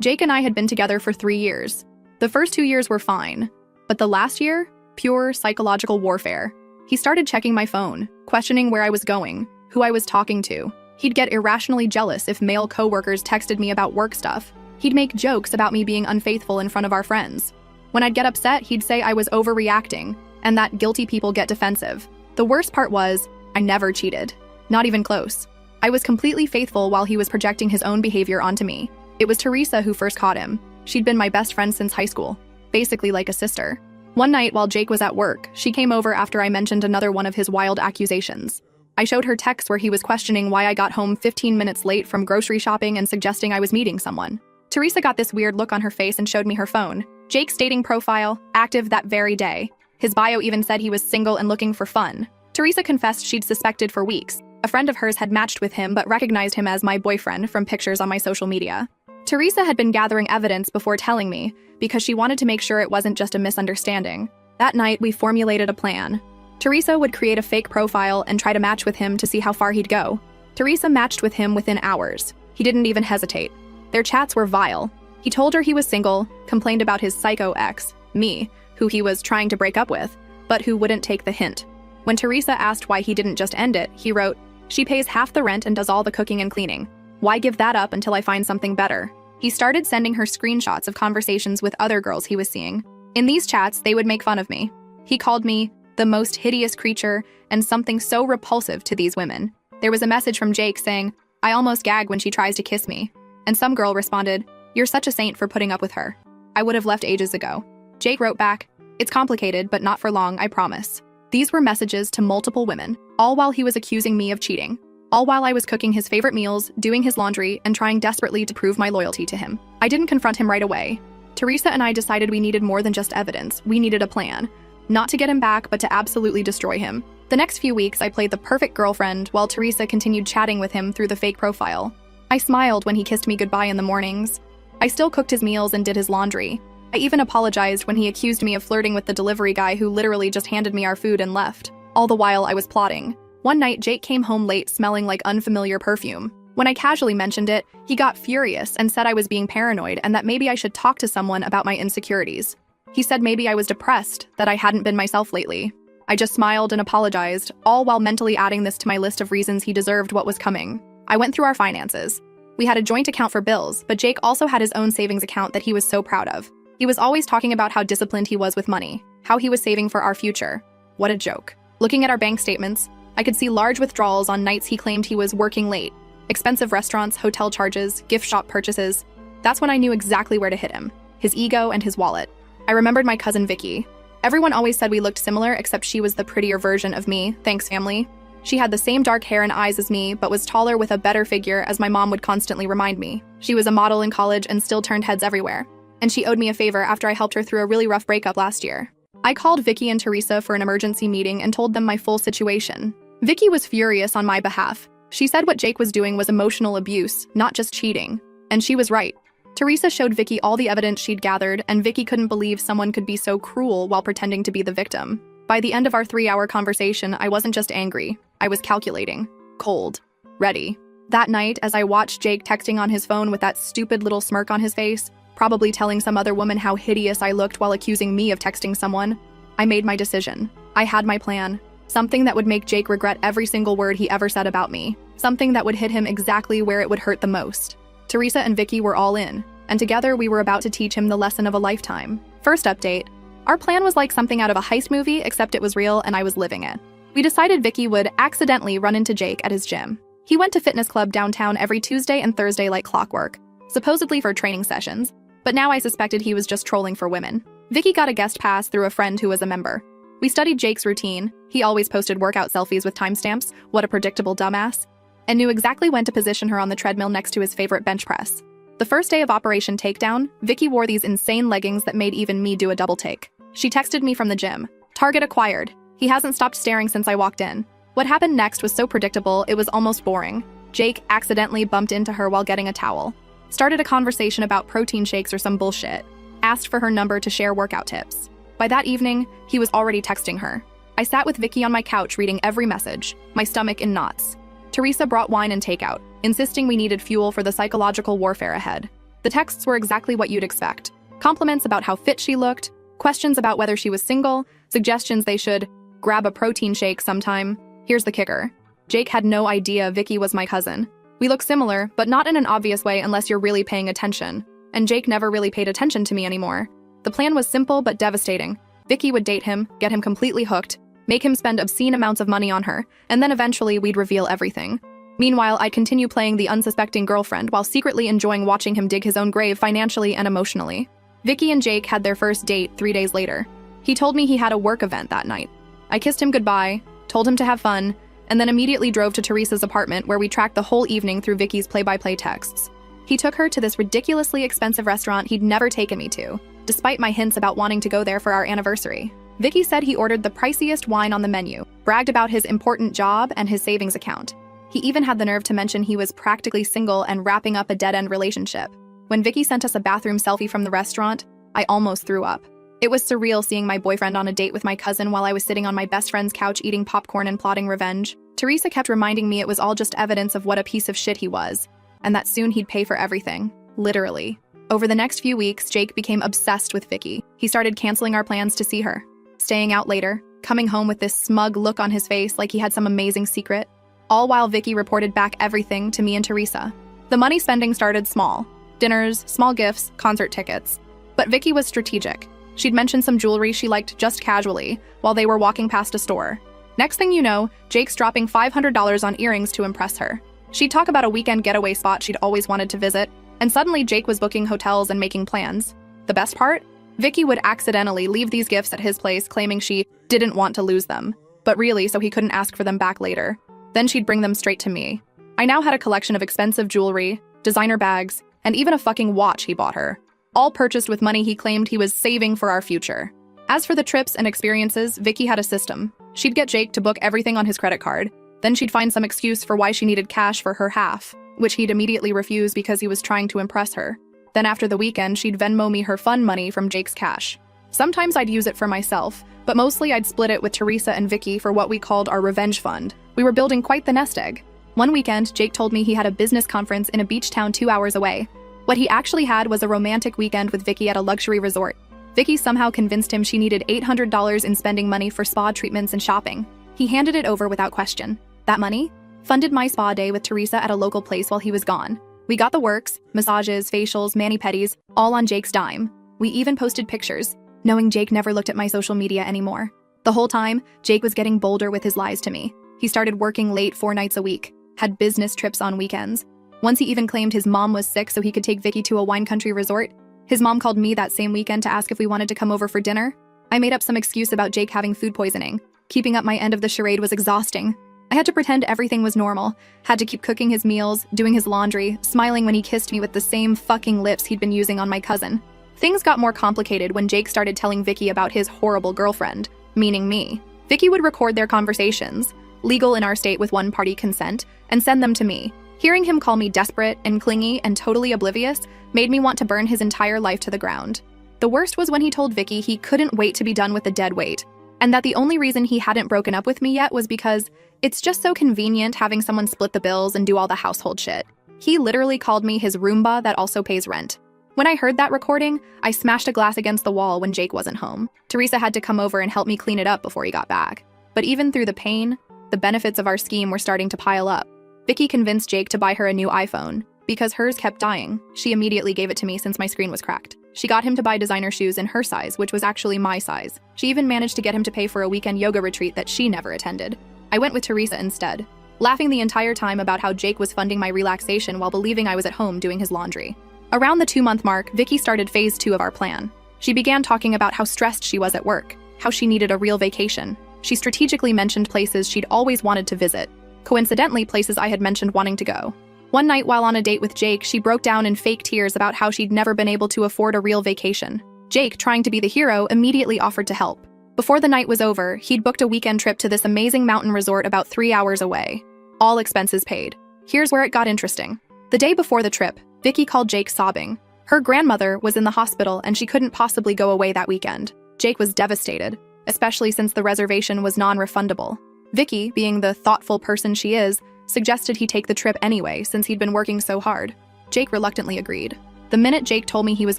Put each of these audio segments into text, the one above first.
Jake and I had been together for 3 years. The first 2 years were fine, but the last year, pure psychological warfare. He started checking my phone, questioning where I was going, who I was talking to. He'd get irrationally jealous if male coworkers texted me about work stuff. He'd make jokes about me being unfaithful in front of our friends. When I'd get upset, he'd say I was overreacting, and that guilty people get defensive. The worst part was, I never cheated. Not even close. I was completely faithful while he was projecting his own behavior onto me. It was Teresa who first caught him. She'd been my best friend since high school, basically like a sister. One night while Jake was at work, she came over after I mentioned another one of his wild accusations. I showed her texts where he was questioning why I got home 15 minutes late from grocery shopping and suggesting I was meeting someone. Teresa got this weird look on her face and showed me her phone. Jake's dating profile, active that very day. His bio even said he was single and looking for fun. Teresa confessed she'd suspected for weeks. A friend of hers had matched with him but recognized him as my boyfriend from pictures on my social media. Teresa had been gathering evidence before telling me because she wanted to make sure it wasn't just a misunderstanding. That night, we formulated a plan. Teresa would create a fake profile and try to match with him to see how far he'd go. Teresa matched with him within hours. He didn't even hesitate. Their chats were vile. He told her he was single, complained about his psycho ex, me, who he was trying to break up with, but who wouldn't take the hint. When Teresa asked why he didn't just end it, he wrote, "She pays half the rent and does all the cooking and cleaning. Why give that up until I find something better?" He started sending her screenshots of conversations with other girls he was seeing. In these chats, they would make fun of me. He called me the most hideous creature and something so repulsive to these women. There was a message from Jake saying, "I almost gag when she tries to kiss me." And some girl responded, "You're such a saint for putting up with her. I would have left ages ago." Jake wrote back, "It's complicated, but not for long, I promise." These were messages to multiple women, all while he was accusing me of cheating. All while I was cooking his favorite meals, doing his laundry, and trying desperately to prove my loyalty to him. I didn't confront him right away. Teresa and I decided we needed more than just evidence. We needed a plan. Not to get him back, but to absolutely destroy him. The next few weeks, I played the perfect girlfriend while Teresa continued chatting with him through the fake profile. I smiled when he kissed me goodbye in the mornings. I still cooked his meals and did his laundry. I even apologized when he accused me of flirting with the delivery guy who literally just handed me our food and left. All the while I was plotting. One night, Jake came home late smelling like unfamiliar perfume. When I casually mentioned it, he got furious and said I was being paranoid and that maybe I should talk to someone about my insecurities. He said maybe I was depressed, that I hadn't been myself lately. I just smiled and apologized, all while mentally adding this to my list of reasons he deserved what was coming. I went through our finances. We had a joint account for bills, but Jake also had his own savings account that he was so proud of. He was always talking about how disciplined he was with money, how he was saving for our future. What a joke. Looking at our bank statements, I could see large withdrawals on nights he claimed he was working late. Expensive restaurants, hotel charges, gift shop purchases. That's when I knew exactly where to hit him. His ego and his wallet. I remembered my cousin Vicky. Everyone always said we looked similar, except she was the prettier version of me, thanks family. She had the same dark hair and eyes as me, but was taller with a better figure, as my mom would constantly remind me. She was a model in college and still turned heads everywhere. And she owed me a favor after I helped her through a really rough breakup last year. I called Vicky and Teresa for an emergency meeting and told them my full situation. Vicky was furious on my behalf. She said what Jake was doing was emotional abuse, not just cheating. And she was right. Teresa showed Vicky all the evidence she'd gathered, and Vicky couldn't believe someone could be so cruel while pretending to be the victim. By the end of our 3-hour conversation, I wasn't just angry. I was calculating. Cold. Ready. That night, as I watched Jake texting on his phone with that stupid little smirk on his face, probably telling some other woman how hideous I looked while accusing me of texting someone, I made my decision. I had my plan. Something that would make Jake regret every single word he ever said about me. Something that would hit him exactly where it would hurt the most. Teresa and Vicky were all in, and together we were about to teach him the lesson of a lifetime. First update. Our plan was like something out of a heist movie, except it was real and I was living it. We decided Vicky would accidentally run into Jake at his gym. He went to fitness club downtown every Tuesday and Thursday like clockwork, supposedly for training sessions, but now I suspected he was just trolling for women. Vicky got a guest pass through a friend who was a member. We studied Jake's routine. He always posted workout selfies with timestamps, what a predictable dumbass, and knew exactly when to position her on the treadmill next to his favorite bench press. The first day of Operation Takedown, Vicky wore these insane leggings that made even me do a double take. She texted me from the gym. Target acquired. He hasn't stopped staring since I walked in. What happened next was so predictable, it was almost boring. Jake accidentally bumped into her while getting a towel. Started a conversation about protein shakes or some bullshit. Asked for her number to share workout tips. By that evening, he was already texting her. I sat with Vicky on my couch reading every message, my stomach in knots. Teresa brought wine and takeout, insisting we needed fuel for the psychological warfare ahead. The texts were exactly what you'd expect. Compliments about how fit she looked, questions about whether she was single, suggestions they should grab a protein shake sometime. Here's the kicker. Jake had no idea Vicky was my cousin. We look similar, but not in an obvious way unless you're really paying attention. And Jake never really paid attention to me anymore. The plan was simple but devastating. Vicky would date him, get him completely hooked, make him spend obscene amounts of money on her, and then eventually we'd reveal everything. Meanwhile, I'd continue playing the unsuspecting girlfriend while secretly enjoying watching him dig his own grave financially and emotionally. Vicky and Jake had their first date 3 days later. He told me he had a work event that night. I kissed him goodbye, told him to have fun, and then immediately drove to Teresa's apartment where we tracked the whole evening through Vicky's play-by-play texts. He took her to this ridiculously expensive restaurant he'd never taken me to, despite my hints about wanting to go there for our anniversary. Vicky said he ordered the priciest wine on the menu, bragged about his important job and his savings account. He even had the nerve to mention he was practically single and wrapping up a dead-end relationship. When Vicky sent us a bathroom selfie from the restaurant, I almost threw up. It was surreal seeing my boyfriend on a date with my cousin while I was sitting on my best friend's couch eating popcorn and plotting revenge. Teresa kept reminding me it was all just evidence of what a piece of shit he was, and that soon he'd pay for everything. Literally. Over the next few weeks, Jake became obsessed with Vicky. He started canceling our plans to see her, staying out later, coming home with this smug look on his face like he had some amazing secret, all while Vicky reported back everything to me and Teresa. The money spending started small. Dinners, small gifts, concert tickets. But Vicky was strategic. She'd mentioned some jewelry she liked just casually while they were walking past a store. Next thing you know, Jake's dropping $500 on earrings to impress her. She'd talk about a weekend getaway spot she'd always wanted to visit, and suddenly Jake was booking hotels and making plans. The best part? Vicky would accidentally leave these gifts at his place claiming she didn't want to lose them, but really so he couldn't ask for them back later. Then she'd bring them straight to me. I now had a collection of expensive jewelry, designer bags, and even a fucking watch he bought her, all purchased with money he claimed he was saving for our future. As for the trips and experiences, Vicky had a system. She'd get Jake to book everything on his credit card. Then she'd find some excuse for why she needed cash for her half, which he'd immediately refuse because he was trying to impress her. Then after the weekend, she'd Venmo me her fun money from Jake's cash. Sometimes I'd use it for myself, but mostly I'd split it with Teresa and Vicky for what we called our revenge fund. We were building quite the nest egg. One weekend, Jake told me he had a business conference in a beach town 2 hours away. What he actually had was a romantic weekend with Vicky at a luxury resort. Vicky somehow convinced him she needed $800 in spending money for spa treatments and shopping. He handed it over without question. That money funded my spa day with Teresa at a local place while he was gone. We got the works, massages, facials, mani-pedis, all on Jake's dime. We even posted pictures, knowing Jake never looked at my social media anymore. The whole time, Jake was getting bolder with his lies to me. He started working late 4 nights a week, had business trips on weekends. Once he even claimed his mom was sick so he could take Vicky to a wine country resort. His mom called me that same weekend to ask if we wanted to come over for dinner. I made up some excuse about Jake having food poisoning. Keeping up my end of the charade was exhausting. I had to pretend everything was normal, had to keep cooking his meals, doing his laundry, smiling when he kissed me with the same fucking lips he'd been using on my cousin. Things got more complicated when Jake started telling Vicky about his horrible girlfriend, meaning me. Vicky would record their conversations, legal in our state with one-party consent, and send them to me. Hearing him call me desperate and clingy and totally oblivious made me want to burn his entire life to the ground. The worst was when he told Vicky he couldn't wait to be done with the dead weight, and that the only reason he hadn't broken up with me yet was because it's just so convenient having someone split the bills and do all the household shit. He literally called me his Roomba that also pays rent. When I heard that recording, I smashed a glass against the wall when Jake wasn't home. Teresa had to come over and help me clean it up before he got back. But even through the pain, the benefits of our scheme were starting to pile up. Vicky convinced Jake to buy her a new iPhone. Because hers kept dying, she immediately gave it to me since my screen was cracked. She got him to buy designer shoes in her size, which was actually my size. She even managed to get him to pay for a weekend yoga retreat that she never attended. I went with Teresa instead, laughing the entire time about how Jake was funding my relaxation while believing I was at home doing his laundry. Around the 2-month mark, Vicky started phase 2 of our plan. She began talking about how stressed she was at work, how she needed a real vacation. She strategically mentioned places she'd always wanted to visit. Coincidentally, places I had mentioned wanting to go. One night while on a date with Jake, she broke down in fake tears about how she'd never been able to afford a real vacation. Jake, trying to be the hero, immediately offered to help. Before the night was over, he'd booked a weekend trip to this amazing mountain resort about 3 hours away. All expenses paid. Here's where it got interesting. The day before the trip, Vicky called Jake sobbing. Her grandmother was in the hospital and she couldn't possibly go away that weekend. Jake was devastated, especially since the reservation was non-refundable. Vicky, being the thoughtful person she is, suggested he take the trip anyway since he'd been working so hard. Jake reluctantly agreed. The minute Jake told me he was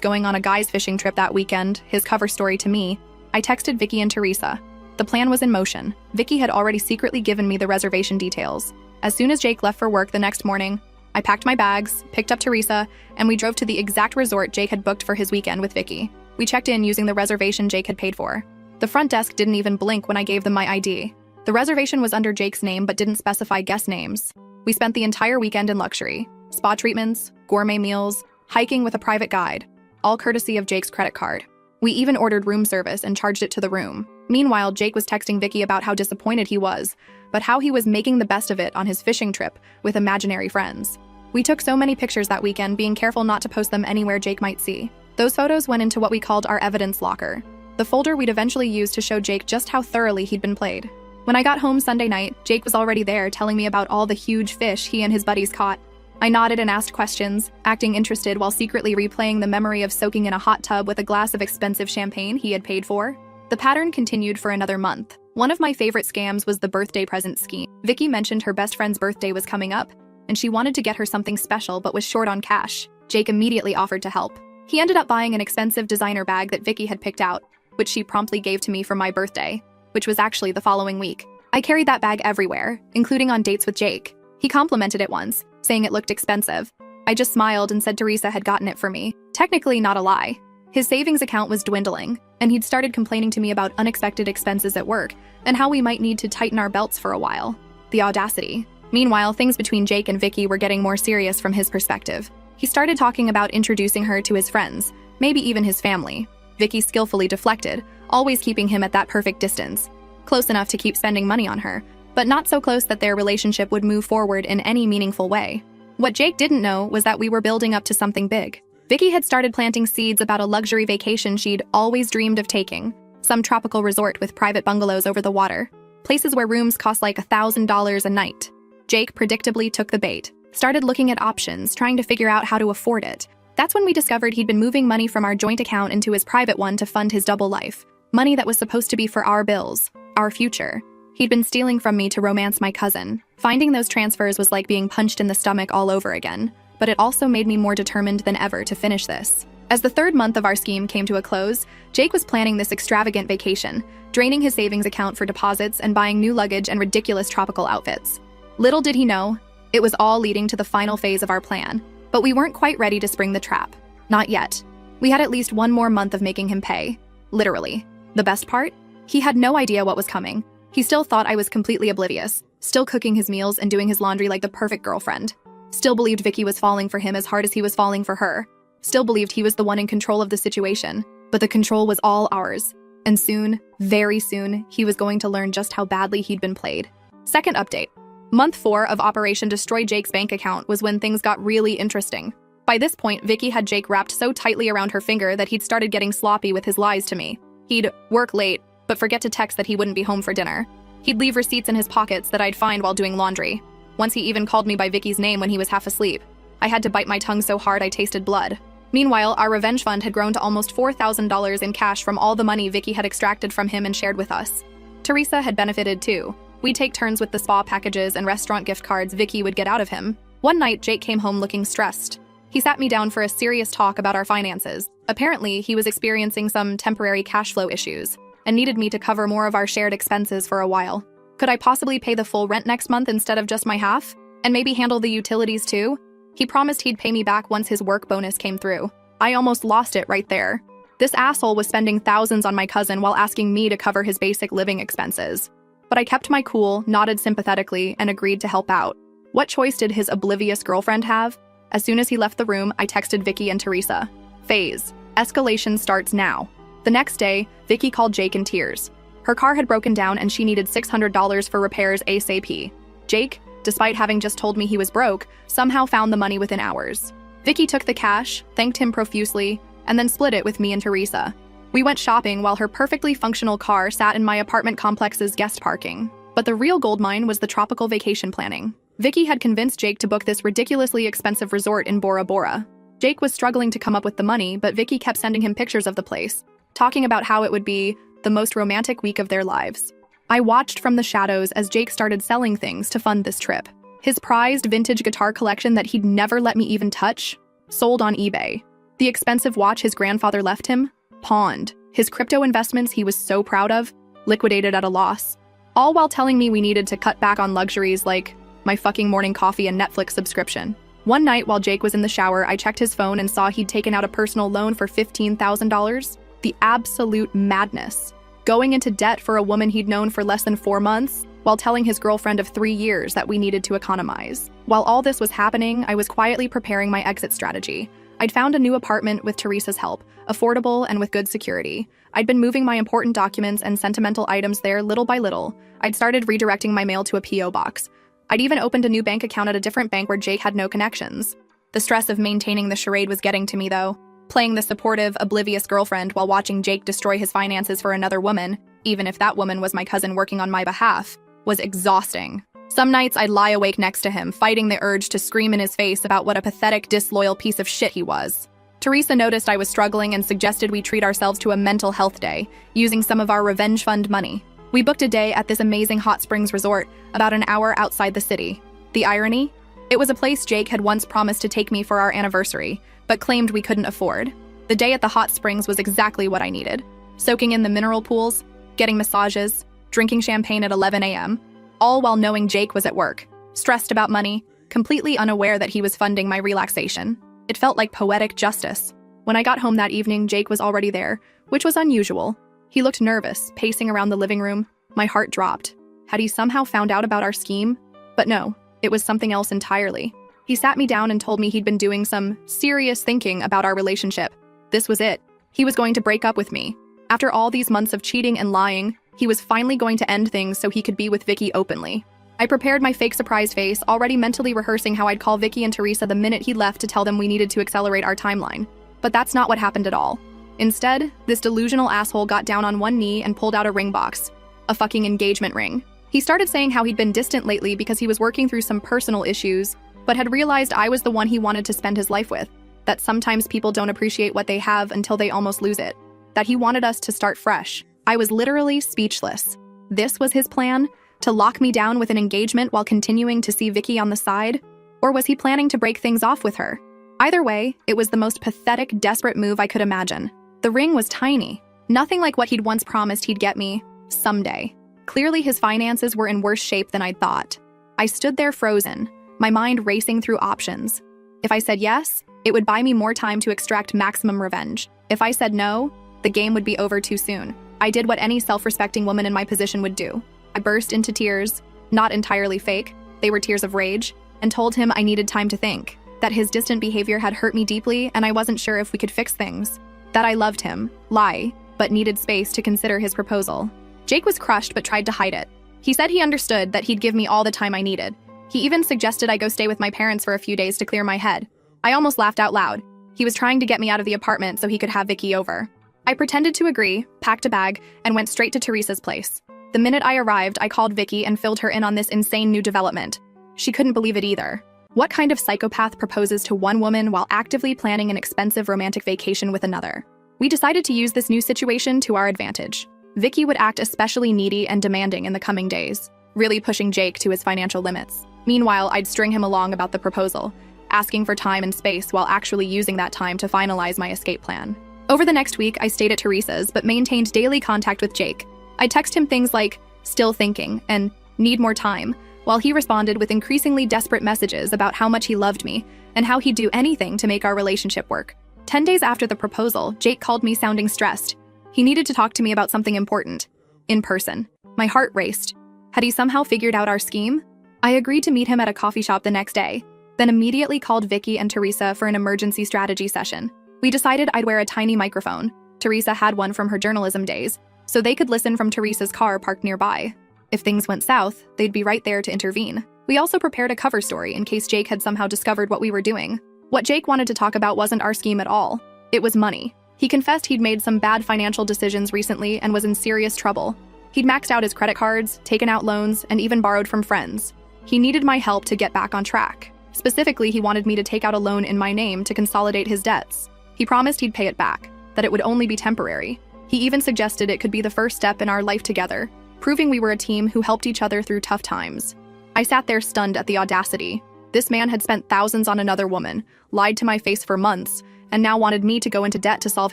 going on a guy's fishing trip that weekend, his cover story to me, I texted Vicky and Teresa. The plan was in motion. Vicky had already secretly given me the reservation details. As soon as Jake left for work the next morning, I packed my bags, picked up Teresa, and we drove to the exact resort Jake had booked for his weekend with Vicky. We checked in using the reservation Jake had paid for. The front desk didn't even blink when I gave them my ID. The reservation was under Jake's name but didn't specify guest names. We spent the entire weekend in luxury. Spa treatments, gourmet meals, hiking with a private guide, all courtesy of Jake's credit card. We even ordered room service and charged it to the room. Meanwhile, Jake was texting Vicky about how disappointed he was, but how he was making the best of it on his fishing trip with imaginary friends. We took so many pictures that weekend, being careful not to post them anywhere Jake might see. Those photos went into what we called our evidence locker, the folder we'd eventually use to show Jake just how thoroughly he'd been played. When I got home Sunday night, Jake was already there telling me about all the huge fish he and his buddies caught. I nodded and asked questions, acting interested while secretly replaying the memory of soaking in a hot tub with a glass of expensive champagne he had paid for. The pattern continued for another month. One of my favorite scams was the birthday present scheme. Vicky mentioned her best friend's birthday was coming up, and she wanted to get her something special but was short on cash. Jake immediately offered to help. He ended up buying an expensive designer bag that Vicky had picked out, which she promptly gave to me for my birthday, which was actually the following week. I carried that bag everywhere, including on dates with Jake. He complimented it once, saying it looked expensive. I just smiled and said Teresa had gotten it for me. Technically not a lie. His savings account was dwindling, and he'd started complaining to me about unexpected expenses at work and how we might need to tighten our belts for a while. The audacity. Meanwhile, things between Jake and Vicky were getting more serious from his perspective. He started talking about introducing her to his friends, maybe even his family. Vicky skillfully deflected, always keeping him at that perfect distance, close enough to keep spending money on her, but not so close that their relationship would move forward in any meaningful way. What Jake didn't know was that we were building up to something big. Vicky had started planting seeds about a luxury vacation she'd always dreamed of taking, some tropical resort with private bungalows over the water, places where rooms cost like $1,000 a night. Jake predictably took the bait, started looking at options, trying to figure out how to afford it. That's when we discovered he'd been moving money from our joint account into his private one to fund his double life, money that was supposed to be for our bills, our future. He'd been stealing from me to romance my cousin. Finding those transfers was like being punched in the stomach all over again, but it also made me more determined than ever to finish this. As the third month of our scheme came to a close, Jake was planning this extravagant vacation, draining his savings account for deposits and buying new luggage and ridiculous tropical outfits. Little did he know, it was all leading to the final phase of our plan, but we weren't quite ready to spring the trap. Not yet. We had at least one more month of making him pay. Literally. The best part? He had no idea what was coming. He still thought I was completely oblivious, still cooking his meals and doing his laundry like the perfect girlfriend. Still believed Vicky was falling for him as hard as he was falling for her. Still believed he was the one in control of the situation. But the control was all ours. And soon, very soon, he was going to learn just how badly he'd been played. Second update. Month 4 of Operation Destroy Jake's bank account was when things got really interesting. By this point, Vicky had Jake wrapped so tightly around her finger that he'd started getting sloppy with his lies to me. He'd work late, but forget to text that he wouldn't be home for dinner. He'd leave receipts in his pockets that I'd find while doing laundry. Once he even called me by Vicky's name when he was half asleep. I had to bite my tongue so hard I tasted blood. Meanwhile, our revenge fund had grown to almost $4,000 in cash from all the money Vicky had extracted from him and shared with us. Teresa had benefited too. We'd take turns with the spa packages and restaurant gift cards Vicky would get out of him. One night, Jake came home looking stressed. He sat me down for a serious talk about our finances. Apparently, he was experiencing some temporary cash flow issues and needed me to cover more of our shared expenses for a while. Could I possibly pay the full rent next month instead of just my half? And maybe handle the utilities too? He promised he'd pay me back once his work bonus came through. I almost lost it right there. This asshole was spending thousands on my cousin while asking me to cover his basic living expenses. But I kept my cool, nodded sympathetically, and agreed to help out. What choice did his oblivious girlfriend have? As soon as he left the room, I texted Vicky and Teresa. Phase. Escalation starts now. The next day, Vicky called Jake in tears. Her car had broken down and she needed $600 for repairs ASAP. Jake, despite having just told me he was broke, somehow found the money within hours. Vicky took the cash, thanked him profusely, and then split it with me and Teresa. We went shopping while her perfectly functional car sat in my apartment complex's guest parking. But the real goldmine was the tropical vacation planning. Vicky had convinced Jake to book this ridiculously expensive resort in Bora Bora. Jake was struggling to come up with the money, but Vicky kept sending him pictures of the place, talking about how it would be the most romantic week of their lives. I watched from the shadows as Jake started selling things to fund this trip. His prized vintage guitar collection that he'd never let me even touch sold on eBay. The expensive watch his grandfather left him? Pawned. His crypto investments he was so proud of? Liquidated at a loss. All while telling me we needed to cut back on luxuries like my fucking morning coffee and Netflix subscription. One night while Jake was in the shower, I checked his phone and saw he'd taken out a personal loan for $15,000. The absolute madness. Going into debt for a woman he'd known for less than 4 months, while telling his girlfriend of 3 years that we needed to economize. While all this was happening, I was quietly preparing my exit strategy. I'd found a new apartment with Teresa's help, affordable and with good security. I'd been moving my important documents and sentimental items there little by little. I'd started redirecting my mail to a P.O. box. I'd even opened a new bank account at a different bank where Jake had no connections. The stress of maintaining the charade was getting to me, though. Playing the supportive, oblivious girlfriend while watching Jake destroy his finances for another woman, even if that woman was my cousin working on my behalf, was exhausting. Some nights I'd lie awake next to him, fighting the urge to scream in his face about what a pathetic, disloyal piece of shit he was. Teresa noticed I was struggling and suggested we treat ourselves to a mental health day, using some of our revenge fund money. We booked a day at this amazing hot springs resort, about an hour outside the city. The irony? It was a place Jake had once promised to take me for our anniversary, but claimed we couldn't afford. The day at the hot springs was exactly what I needed. Soaking in the mineral pools, getting massages, drinking champagne at 11 a.m., all while knowing Jake was at work, stressed about money, completely unaware that he was funding my relaxation. It felt like poetic justice. When I got home that evening, Jake was already there, which was unusual. He looked nervous, pacing around the living room. My heart dropped. Had he somehow found out about our scheme? But no, it was something else entirely. He sat me down and told me he'd been doing some serious thinking about our relationship. This was it. He was going to break up with me. After all these months of cheating and lying, he was finally going to end things so he could be with Vicky openly. I prepared my fake surprise face, already mentally rehearsing how I'd call Vicky and Teresa the minute he left to tell them we needed to accelerate our timeline. But that's not what happened at all. Instead, this delusional asshole got down on one knee and pulled out a ring box. A fucking engagement ring. He started saying how he'd been distant lately because he was working through some personal issues, but had realized I was the one he wanted to spend his life with. That sometimes people don't appreciate what they have until they almost lose it. That he wanted us to start fresh. I was literally speechless. This was his plan? To lock me down with an engagement while continuing to see Vicky on the side? Or was he planning to break things off with her? Either way, it was the most pathetic, desperate move I could imagine. The ring was tiny. Nothing like what he'd once promised he'd get me someday. Clearly his finances were in worse shape than I'd thought. I stood there frozen, my mind racing through options. If I said yes, it would buy me more time to extract maximum revenge. If I said no, the game would be over too soon. I did what any self-respecting woman in my position would do. I burst into tears, not entirely fake, they were tears of rage, and told him I needed time to think, that his distant behavior had hurt me deeply and I wasn't sure if we could fix things. That I loved him, but needed space to consider his proposal. Jake was crushed but tried to hide it. He said he understood that he'd give me all the time I needed. He even suggested I go stay with my parents for a few days to clear my head. I almost laughed out loud. He was trying to get me out of the apartment so he could have Vicky over. I pretended to agree, packed a bag, and went straight to Teresa's place. The minute I arrived, I called Vicky and filled her in on this insane new development. She couldn't believe it either. What kind of psychopath proposes to one woman while actively planning an expensive romantic vacation with another? We decided to use this new situation to our advantage. Vicky would act especially needy and demanding in the coming days, really pushing Jake to his financial limits. Meanwhile, I'd string him along about the proposal, asking for time and space while actually using that time to finalize my escape plan. Over the next week, I stayed at Teresa's but maintained daily contact with Jake. I text him things like, "still thinking," and "need more time," while he responded with increasingly desperate messages about how much he loved me and how he'd do anything to make our relationship work. 10 days after the proposal, Jake called me sounding stressed. He needed to talk to me about something important. In person. My heart raced. Had he somehow figured out our scheme? I agreed to meet him at a coffee shop the next day, then immediately called Vicky and Teresa for an emergency strategy session. We decided I'd wear a tiny microphone. Teresa had one from her journalism days, so they could listen from Teresa's car parked nearby. If things went south, they'd be right there to intervene. We also prepared a cover story in case Jake had somehow discovered what we were doing. What Jake wanted to talk about wasn't our scheme at all. It was money. He confessed he'd made some bad financial decisions recently and was in serious trouble. He'd maxed out his credit cards, taken out loans, and even borrowed from friends. He needed my help to get back on track. Specifically, he wanted me to take out a loan in my name to consolidate his debts. He promised he'd pay it back, that it would only be temporary. He even suggested it could be the first step in our life together, proving we were a team who helped each other through tough times. I sat there stunned at the audacity. This man had spent thousands on another woman, lied to my face for months, and now wanted me to go into debt to solve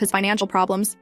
his financial problems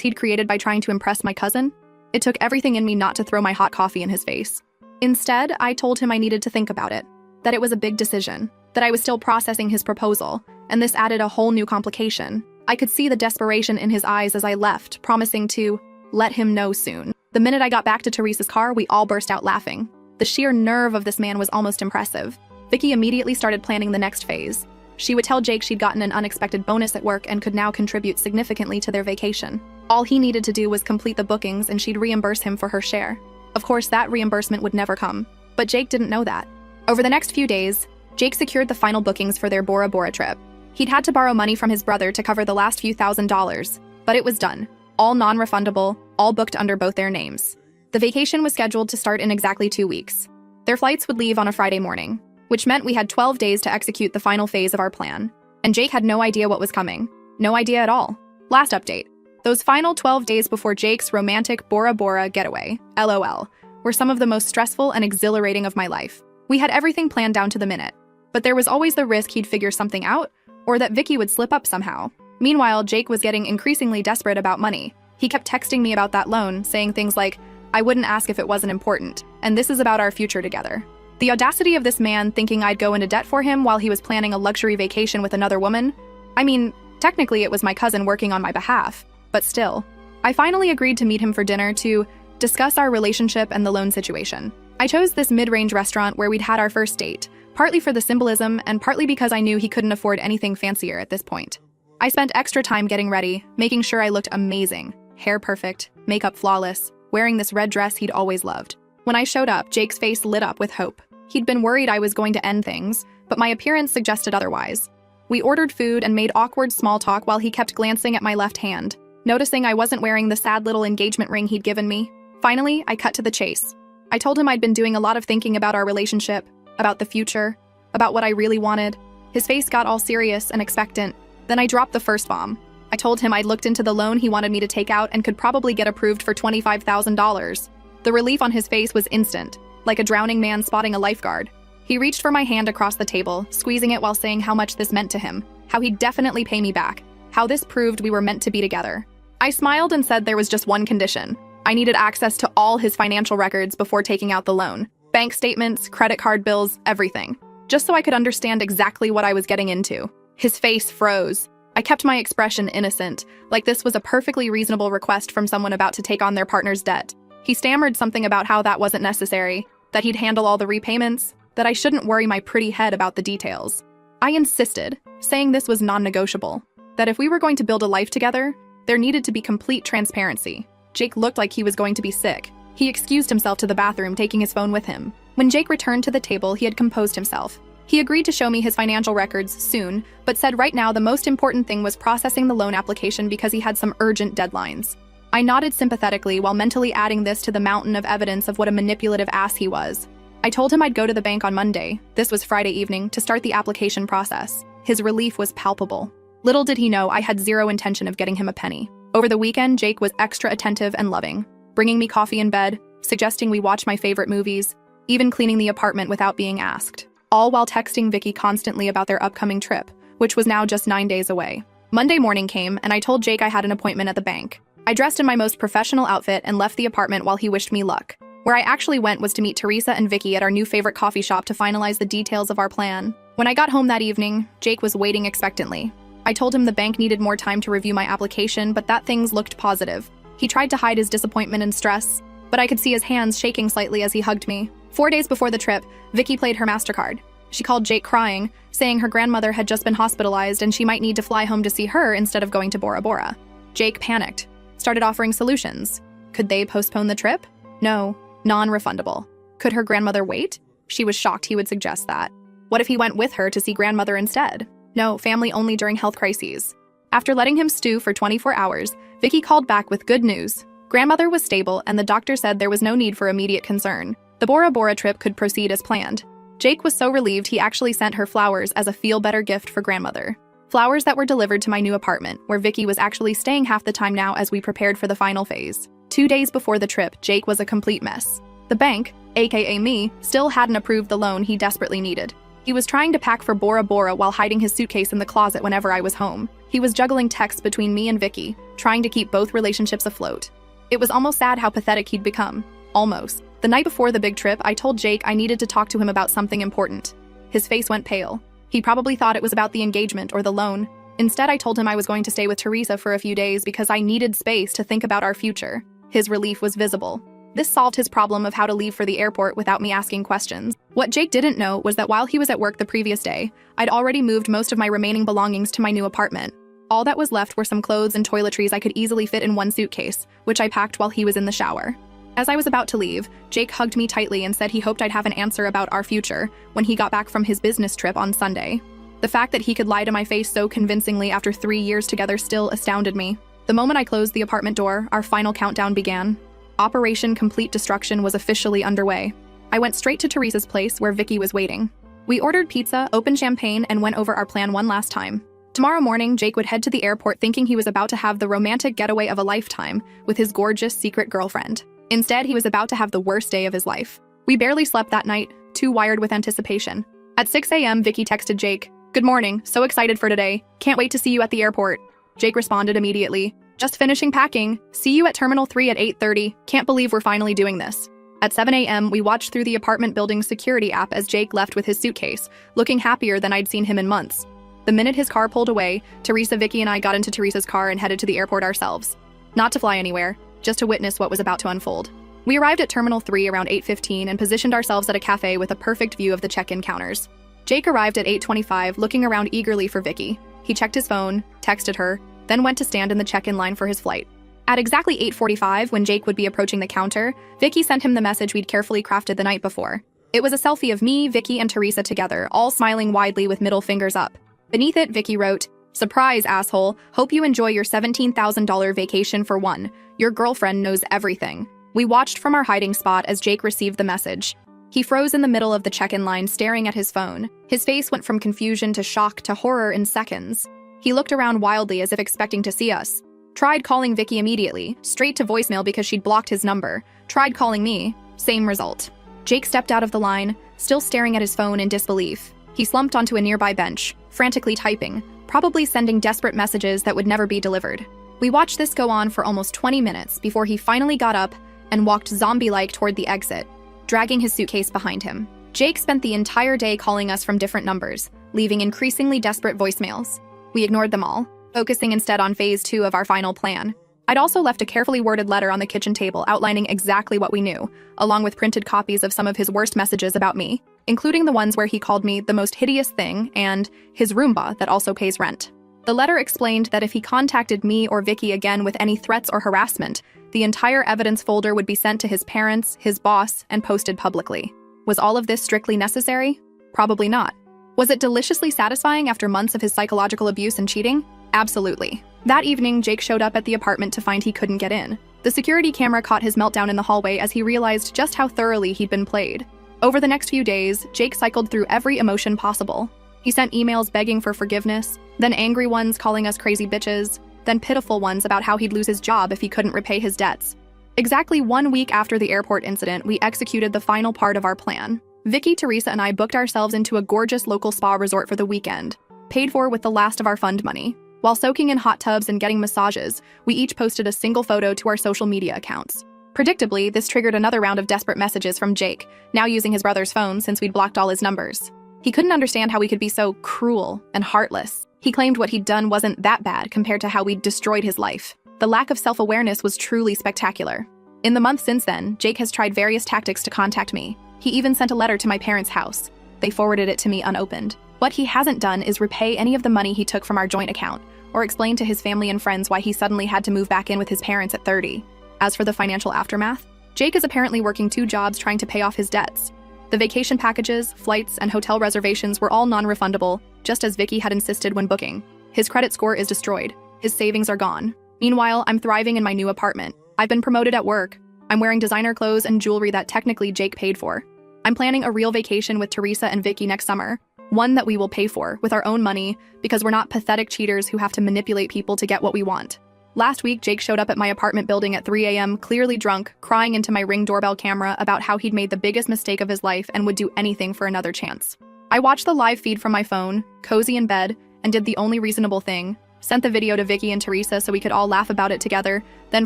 he'd created by trying to impress my cousin. It took everything in me not to throw my hot coffee in his face. Instead, I told him I needed to think about it, that it was a big decision, that I was still processing his proposal, and this added a whole new complication. I could see the desperation in his eyes as I left, promising to let him know soon. The minute I got back to Teresa's car, we all burst out laughing. The sheer nerve of this man was almost impressive. Vicky immediately started planning the next phase. She would tell Jake she'd gotten an unexpected bonus at work and could now contribute significantly to their vacation. All he needed to do was complete the bookings and she'd reimburse him for her share. Of course, that reimbursement would never come, but Jake didn't know that. Over the next few days, Jake secured the final bookings for their Bora Bora trip. He'd had to borrow money from his brother to cover the last few $1,000s, but it was done. All non-refundable, all booked under both their names. The vacation was scheduled to start in exactly 2 weeks. Their flights would leave on a Friday morning, which meant we had 12 days to execute the final phase of our plan. And Jake had no idea what was coming. No idea at all. Last update. Those final 12 days before Jake's romantic Bora Bora getaway, LOL, were some of the most stressful and exhilarating of my life. We had everything planned down to the minute, but there was always the risk he'd figure something out, or that Vicky would slip up somehow. Meanwhile, Jake was getting increasingly desperate about money. He kept texting me about that loan, saying things like, "I wouldn't ask if it wasn't important, and this is about our future together." The audacity of this man thinking I'd go into debt for him while he was planning a luxury vacation with another woman. I mean, technically it was my cousin working on my behalf, but still. I finally agreed to meet him for dinner to discuss our relationship and the loan situation. I chose this mid-range restaurant where we'd had our first date, partly for the symbolism and partly because I knew he couldn't afford anything fancier at this point. I spent extra time getting ready, making sure I looked amazing, hair perfect, makeup flawless, wearing this red dress he'd always loved. When I showed up, Jake's face lit up with hope. He'd been worried I was going to end things, but my appearance suggested otherwise. We ordered food and made awkward small talk while he kept glancing at my left hand, noticing I wasn't wearing the sad little engagement ring he'd given me. Finally, I cut to the chase. I told him I'd been doing a lot of thinking about our relationship, about the future, about what I really wanted. His face got all serious and expectant. Then I dropped the first bomb. I told him I'd looked into the loan he wanted me to take out and could probably get approved for $25,000. The relief on his face was instant, like a drowning man spotting a lifeguard. He reached for my hand across the table, squeezing it while saying how much this meant to him, how he'd definitely pay me back, how this proved we were meant to be together. I smiled and said there was just one condition. I needed access to all his financial records before taking out the loan. Bank statements, credit card bills, everything. Just so I could understand exactly what I was getting into. His face froze. I kept my expression innocent, like this was a perfectly reasonable request from someone about to take on their partner's debt. He stammered something about how that wasn't necessary, that he'd handle all the repayments, that I shouldn't worry my pretty head about the details. I insisted, saying this was non-negotiable, that if we were going to build a life together, there needed to be complete transparency. Jake looked like he was going to be sick. He excused himself to the bathroom, taking his phone with him. When Jake returned to the table, he had composed himself. He agreed to show me his financial records soon, but said right now the most important thing was processing the loan application because he had some urgent deadlines. I nodded sympathetically while mentally adding this to the mountain of evidence of what a manipulative ass he was. I told him I'd go to the bank on Monday, this was Friday evening, to start the application process. His relief was palpable. Little did he know I had zero intention of getting him a penny. Over the weekend, Jake was extra attentive and loving, bringing me coffee in bed, suggesting we watch my favorite movies, even cleaning the apartment without being asked. All while texting Vicky constantly about their upcoming trip, which was now just 9 days away. Monday morning came, and I told Jake I had an appointment at the bank. I dressed in my most professional outfit and left the apartment while he wished me luck. Where I actually went was to meet Teresa and Vicky at our new favorite coffee shop to finalize the details of our plan. When I got home that evening, Jake was waiting expectantly. I told him the bank needed more time to review my application, but that things looked positive. He tried to hide his disappointment and stress, but I could see his hands shaking slightly as he hugged me. 4 days before the trip, Vicky played her MasterCard. She called Jake crying, saying her grandmother had just been hospitalized and she might need to fly home to see her instead of going to Bora Bora. Jake panicked, started offering solutions. Could they postpone the trip? No, non-refundable. Could her grandmother wait? She was shocked he would suggest that. What if he went with her to see grandmother instead? No, family only during health crises. After letting him stew for 24 hours, Vicky called back with good news. Grandmother was stable and the doctor said there was no need for immediate concern. The Bora Bora trip could proceed as planned. Jake was so relieved he actually sent her flowers as a feel-better gift for grandmother. Flowers that were delivered to my new apartment, where Vicky was actually staying half the time now as we prepared for the final phase. 2 days before the trip, Jake was a complete mess. The bank, aka me, still hadn't approved the loan he desperately needed. He was trying to pack for Bora Bora while hiding his suitcase in the closet whenever I was home. He was juggling texts between me and Vicky, trying to keep both relationships afloat. It was almost sad how pathetic he'd become. Almost. The night before the big trip, I told Jake I needed to talk to him about something important. His face went pale. He probably thought it was about the engagement or the loan. Instead, I told him I was going to stay with Teresa for a few days because I needed space to think about our future. His relief was visible. This solved his problem of how to leave for the airport without me asking questions. What Jake didn't know was that while he was at work the previous day, I'd already moved most of my remaining belongings to my new apartment. All that was left were some clothes and toiletries I could easily fit in one suitcase, which I packed while he was in the shower. As I was about to leave, Jake hugged me tightly and said he hoped I'd have an answer about our future when he got back from his business trip on Sunday. The fact that he could lie to my face so convincingly after 3 years together still astounded me. The moment I closed the apartment door, our final countdown began. Operation Complete Destruction was officially underway. I went straight to Teresa's place where Vicky was waiting. We ordered pizza, opened champagne, and went over our plan one last time. Tomorrow morning, Jake would head to the airport thinking he was about to have the romantic getaway of a lifetime with his gorgeous secret girlfriend. Instead, he was about to have the worst day of his life. We barely slept that night, too wired with anticipation. At 6 a.m., Vicky texted Jake, "Good morning, so excited for today. Can't wait to see you at the airport." Jake responded immediately, "Just finishing packing. See you at Terminal 3 at 8:30. Can't believe we're finally doing this." At 7 a.m., we watched through the apartment building's security app as Jake left with his suitcase, looking happier than I'd seen him in months. The minute his car pulled away, Teresa, Vicky, and I got into Teresa's car and headed to the airport ourselves. Not to fly anywhere, just to witness what was about to unfold. We arrived at Terminal 3 around 8:15 and positioned ourselves at a cafe with a perfect view of the check-in counters. Jake arrived at 8:25, looking around eagerly for Vicky. He checked his phone, texted her, then went to stand in the check-in line for his flight. At exactly 8:45, when Jake would be approaching the counter, Vicky sent him the message we'd carefully crafted the night before. It was a selfie of me, Vicky, and Teresa together, all smiling widely with middle fingers up. Beneath it, Vicky wrote, "Surprise, asshole. Hope you enjoy your $17,000 vacation for one. Your girlfriend knows everything." We watched from our hiding spot as Jake received the message. He froze in the middle of the check-in line, staring at his phone. His face went from confusion to shock to horror in seconds. He looked around wildly as if expecting to see us. Tried calling Vicky immediately, straight to voicemail because she'd blocked his number. Tried calling me, same result. Jake stepped out of the line, still staring at his phone in disbelief. He slumped onto a nearby bench, frantically typing, probably sending desperate messages that would never be delivered. We watched this go on for almost 20 minutes before he finally got up and walked zombie-like toward the exit, dragging his suitcase behind him. Jake spent the entire day calling us from different numbers, leaving increasingly desperate voicemails. We ignored them all, focusing instead on phase 2 of our final plan. I'd also left a carefully worded letter on the kitchen table outlining exactly what we knew, along with printed copies of some of his worst messages about me, including the ones where he called me the most hideous thing and his Roomba that also pays rent. The letter explained that if he contacted me or Vicky again with any threats or harassment, the entire evidence folder would be sent to his parents, his boss, and posted publicly. Was all of this strictly necessary? Probably not. Was it deliciously satisfying after months of his psychological abuse and cheating? Absolutely. That evening, Jake showed up at the apartment to find he couldn't get in. The security camera caught his meltdown in the hallway as he realized just how thoroughly he'd been played. Over the next few days, Jake cycled through every emotion possible. He sent emails begging for forgiveness, then angry ones calling us crazy bitches, then pitiful ones about how he'd lose his job if he couldn't repay his debts. Exactly 1 week after the airport incident, we executed the final part of our plan. Vicky, Teresa, and I booked ourselves into a gorgeous local spa resort for the weekend, paid for with the last of our fund money. While soaking in hot tubs and getting massages, we each posted a single photo to our social media accounts. Predictably, this triggered another round of desperate messages from Jake, now using his brother's phone since we'd blocked all his numbers. He couldn't understand how we could be so cruel and heartless. He claimed what he'd done wasn't that bad compared to how we'd destroyed his life. The lack of self-awareness was truly spectacular. In the months since then, Jake has tried various tactics to contact me. He even sent a letter to my parents' house. They forwarded it to me unopened. What he hasn't done is repay any of the money he took from our joint account, or explain to his family and friends why he suddenly had to move back in with his parents at 30. As for the financial aftermath, Jake is apparently working 2 jobs trying to pay off his debts. The vacation packages, flights, and hotel reservations were all non-refundable, just as Vicky had insisted when booking. His credit score is destroyed. His savings are gone. Meanwhile, I'm thriving in my new apartment. I've been promoted at work. I'm wearing designer clothes and jewelry that technically Jake paid for. I'm planning a real vacation with Teresa and Vicky next summer, one that we will pay for with our own money because we're not pathetic cheaters who have to manipulate people to get what we want. Last week, Jake showed up at my apartment building at 3 a.m., clearly drunk, crying into my Ring doorbell camera about how he'd made the biggest mistake of his life and would do anything for another chance. I watched the live feed from my phone, cozy in bed, and did the only reasonable thing, sent the video to Vicky and Teresa so we could all laugh about it together, then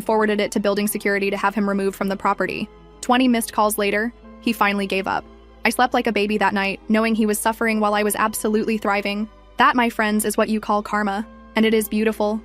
forwarded it to building security to have him removed from the property. 20 missed calls later, he finally gave up. I slept like a baby that night, knowing he was suffering while I was absolutely thriving. That, my friends, is what you call karma, and it is beautiful.